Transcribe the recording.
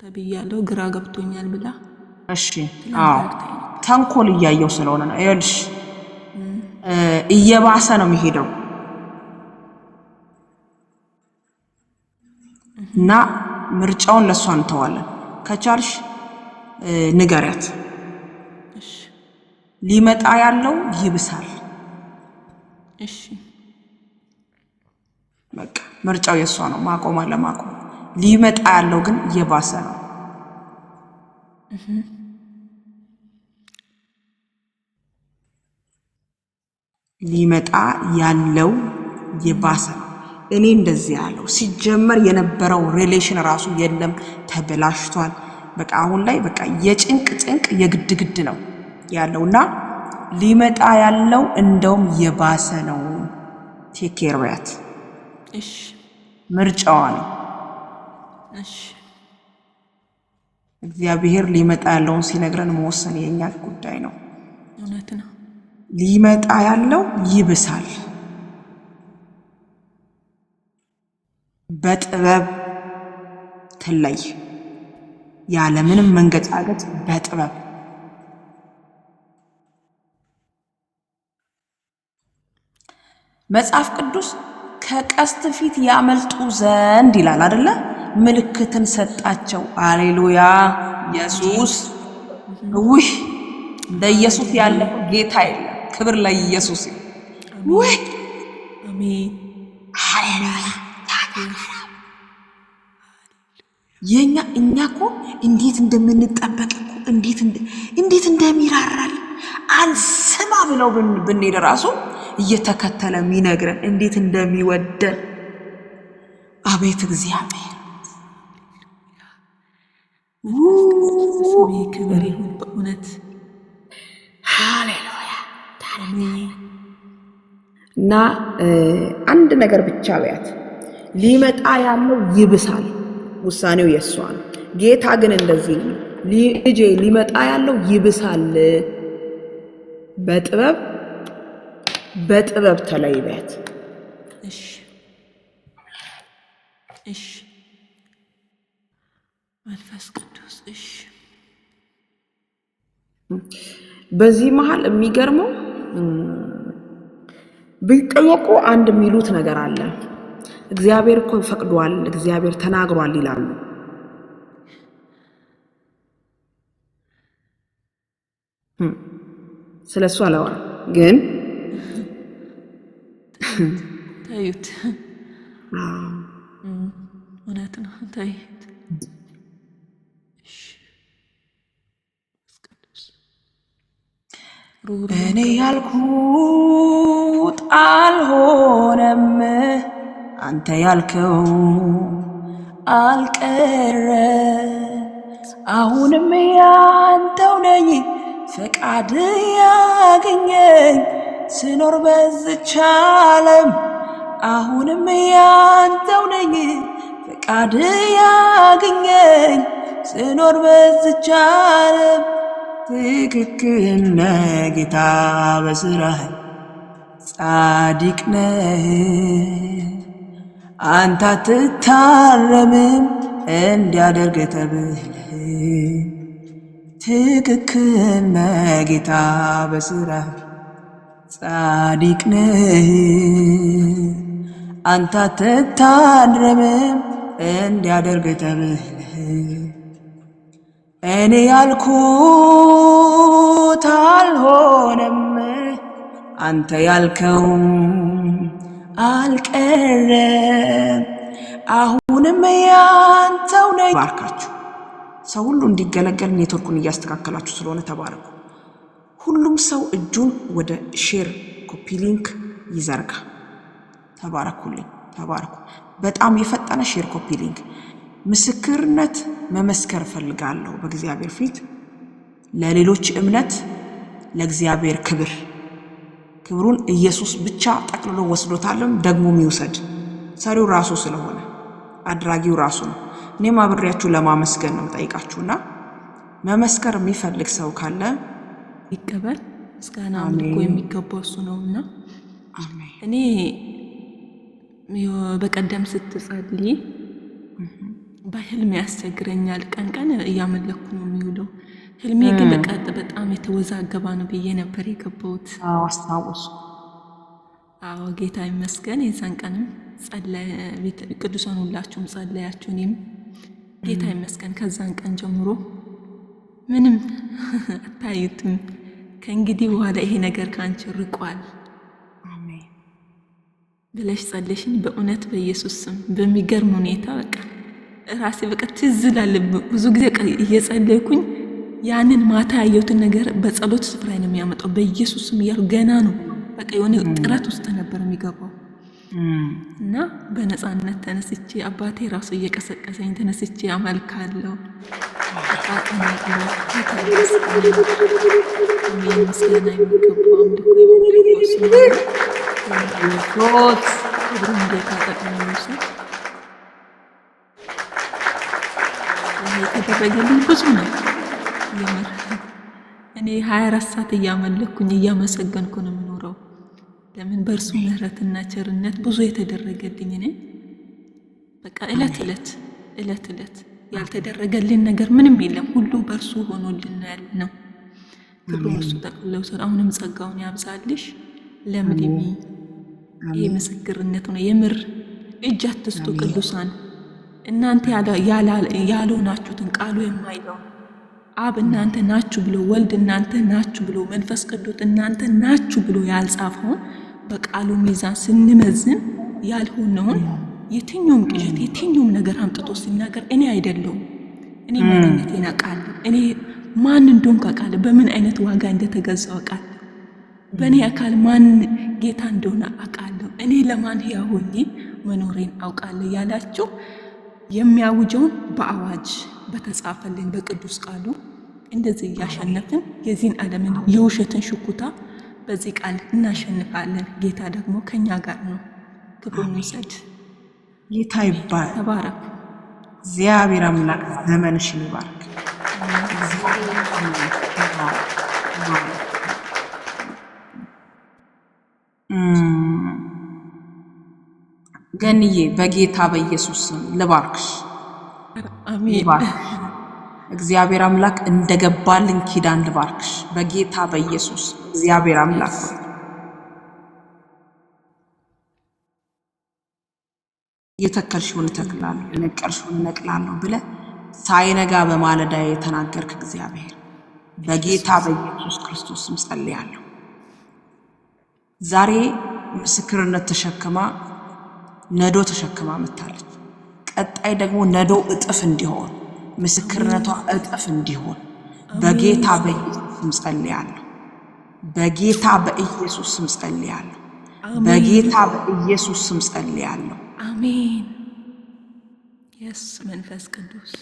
ተብያለሁ ግራ ገብቶኛል ብላ እሺ አዎ ተንኮል እያየው ስለሆነ ነው ይልሽ እየባሰ ነው የሚሄደው እና ምርጫውን ለሷ እንተዋለን ከቻልሽ ንገሪያት እሺ ሊመጣ ያለው ይብሳል እሺ በቃ ምርጫው የሷ ነው ማቆም አለማቆም ሊመጣ ያለው ግን እየባሰ ነው ሊመጣ ያለው የባሰ ነው እኔ እንደዚህ ያለው ሲጀመር የነበረው ሪሌሽን ራሱ የለም ተበላሽቷል በቃ አሁን ላይ በቃ የጭንቅ የግድ ነው ያለውና ሊመጣ ያለው እንደውም የባሰ ነው ቴክ ኬር በት እሺ ምርጫዋ ነው እሺ እግዚአብሔር ሊመጣ ያለውን ሲነግረን መወሰን የኛ ጉዳይ ነው እውነት ነው ሊመጣ ያለው ይብሳል በጥበብ ትለይ ያለ ምንም መንገጫገጭ በጥበብ መጽሐፍ ቅዱስ ከቀስት ፊት ያመልጡ ዘንድ ይላል አይደለ ምልክትን ሰጣቸው ሃሌሉያ ኢየሱስ ውይ ለኢየሱስ ያለ ጌታ የለም ክብር ለኢየሱስ ውይ አሜን ሃሌሉያ እኛኮ እንዴት እንደምንጠበቅ እንዴት እንደሚራራል አንስማ ብለው ብንሄድ ራሱ እየተከተለ የሚነግረን እንዴት እንደሚወደን አቤት እግዚአብሔር ስሜ ክብር ይሁን በእውነት ሃሌሉያ እና አንድ ነገር ብቻ በያት ሊመጣ ያለው ይብሳል ውሳኔው የሷ ነው ጌታ ግን እንደዚህ ነው ልጄ ሊመጣ ያለው ይብሳል በጥበብ ተለይበት እሺ መንፈስ ቅዱስ እሺ በዚህ መሃል የሚገርመው ቢጠየቁ አንድ የሚሉት ነገር አለ እግዚአብሔር እኮ ፈቅዷል እግዚአብሔር ተናግሯል ይላሉ ስለሱ አላወራ ግን ታዩት እውነት ነው ታዩት እኔ ያልኩት አልሆነም አንተ ያልከው አልቀረ አሁንም ያንተው ነኝ ፈቃድ ያገኘኝ ስኖር በዝች ዓለም አሁንም ያንተው ነኝ ፈቃድ ያገኘኝ ስኖር በዝች ዓለም ትክክል ነህ ጌታ በስራህ ጻድቅ ነህ አንተ አትታረምም እንዲያደርግ ተብለህ ትክክል ነህ ጌታ በስራህ ጻድቅ ነህ አንተ አትታረምም እንዲያደርግ ተብለህ እኔ ያልኩት አልሆነም አንተ ያልከው አልቀረም አሁንም ያንተው ነኝ ባርካችሁ ሰው ሁሉ እንዲገለገል ኔትወርኩን እያስተካከላችሁ ስለሆነ ተባረኩ ሁሉም ሰው እጁን ወደ ሼር ኮፒ ሊንክ ይዘርጋ ተባረኩልኝ ተባረኩ በጣም የፈጠነ ሼር ኮፒ ሊንክ ምስክርነት መመስከር ፈልጋለሁ በእግዚአብሔር ፊት ለሌሎች እምነት ለእግዚአብሔር ክብሩን ኢየሱስ ብቻ ጠቅልሎ ወስዶታልም ደግሞ የሚወሰድ ሰሪው ራሱ ስለሆነ አድራጊው ራሱ ነው እኔም አብሬያችሁ ለማመስገን ነው ጠይቃችሁና መመስከር የሚፈልግ ሰው ካለ ይቀበል ምስጋና አምልኮ የሚገባው እሱ ነውና አሜን እኔ በቀደም ስትጸልይ በህልሜ ያስቸግረኛል። ቀን ቀን እያመለኩ ነው የሚውለው። ህልሜ ግን በቃ በጣም የተወዛገባ ነው ብዬ ነበር የገባሁት። አስታወስኩ። አዎ ጌታ ይመስገን። የዛን ቀንም ቅዱሳን ሁላችሁም ጸለያችሁ፣ እኔም ጌታ ይመስገን። ከዛን ቀን ጀምሮ ምንም አታዩትም። ከእንግዲህ በኋላ ይሄ ነገር ከአንቺ ርቋል ብለሽ ጸለሽኝ። በእውነት በኢየሱስ ስም በሚገርም ሁኔታ በቃ ራሴ በቃ ትዝ እላል። ብዙ ጊዜ እየጸለይኩኝ ያንን ማታ ያየሁትን ነገር በጸሎት ስፍራ ነው የሚያመጣው። በኢየሱስ ስም እያሉ ገና ነው በቃ የሆነ ጥረት ውስጥ ነበር የሚገባው እና በነፃነት ተነስቼ አባቴ ራሱ እየቀሰቀሰኝ ተነስቼ አመልካለሁ። ምስጋና የሚገባው አምልኮ የተደረገልኝ ብዙ ነው። የምር እኔ 24 ሰዓት እያመለኩኝ እያመሰገንኩ ነው የምኖረው። ለምን በእርሱ ምሕረትና ቸርነት ብዙ የተደረገልኝ እኔ በቃ እለት እለት ያልተደረገልን ነገር ምንም የለም። ሁሉ በእርሱ ሆኖልን ያለ ነው። ክብሩን እሱ ጠቅልለው ሰር አሁንም ጸጋውን ያብዛልሽ። ለምልሚ ይሄ ምስክርነት ነው። የምር እጅ አትስጡ ቅዱሳን። እናንተ ያልሆናችሁትን ቃሉ የማይለው አብ እናንተ ናችሁ ብሎ፣ ወልድ እናንተ ናችሁ ብሎ፣ መንፈስ ቅዱስ እናንተ ናችሁ ብሎ ያልጻፈውን በቃሉ ሚዛን ስንመዝን ያልሆነውን የትኛውም ቅዠት የትኛውም ነገር አምጥቶ ሲናገር እኔ አይደለሁም፣ እኔ ማንነቴን አውቃለሁ፣ እኔ ማን እንደሆንኩ አውቃለሁ፣ በምን አይነት ዋጋ እንደተገዛው አውቃለሁ፣ በእኔ አካል ማን ጌታ እንደሆነ አውቃለሁ፣ እኔ ለማን ሕያው ሆኜ መኖሬን አውቃለሁ ያላችሁ የሚያውጀውን በአዋጅ በተጻፈልን በቅዱስ ቃሉ እንደዚህ እያሸነፍን የዚህን ዓለምን የውሸትን ሽኩታ በዚህ ቃል እናሸንፋለን። ጌታ ደግሞ ከኛ ጋር ነው። ክብሩን ይውሰድ። ጌታ ይባረክ። ተባረኩ። እግዚአብሔር አምላክ ዘመንሽን ይባርክ። ገንዬ በጌታ በኢየሱስ ስም ልባርክሽ። አሜን። እግዚአብሔር አምላክ እንደገባልን ኪዳን ልባርክሽ በጌታ በኢየሱስ። እግዚአብሔር አምላክ የተከልሽውን እተክላለሁ የነቀልሽውን እነቅላለሁ ብለህ ሳይነጋ በማለዳ የተናገርክ እግዚአብሔር በጌታ በኢየሱስ ክርስቶስ ስም ጸልያለሁ። ዛሬ ምስክርነት ተሸክማ ነዶ ተሸክማ መታለች። ቀጣይ ደግሞ ነዶ እጥፍ እንዲሆን ምስክርነቷ እጥፍ እንዲሆን በጌታ በኢየሱስ ስም ጸልያለሁ። በጌታ በኢየሱስ ስም ጸልያለሁ። በጌታ በኢየሱስ ስም ጸልያለሁ። አሜን። የስ መንፈስ ቅዱስ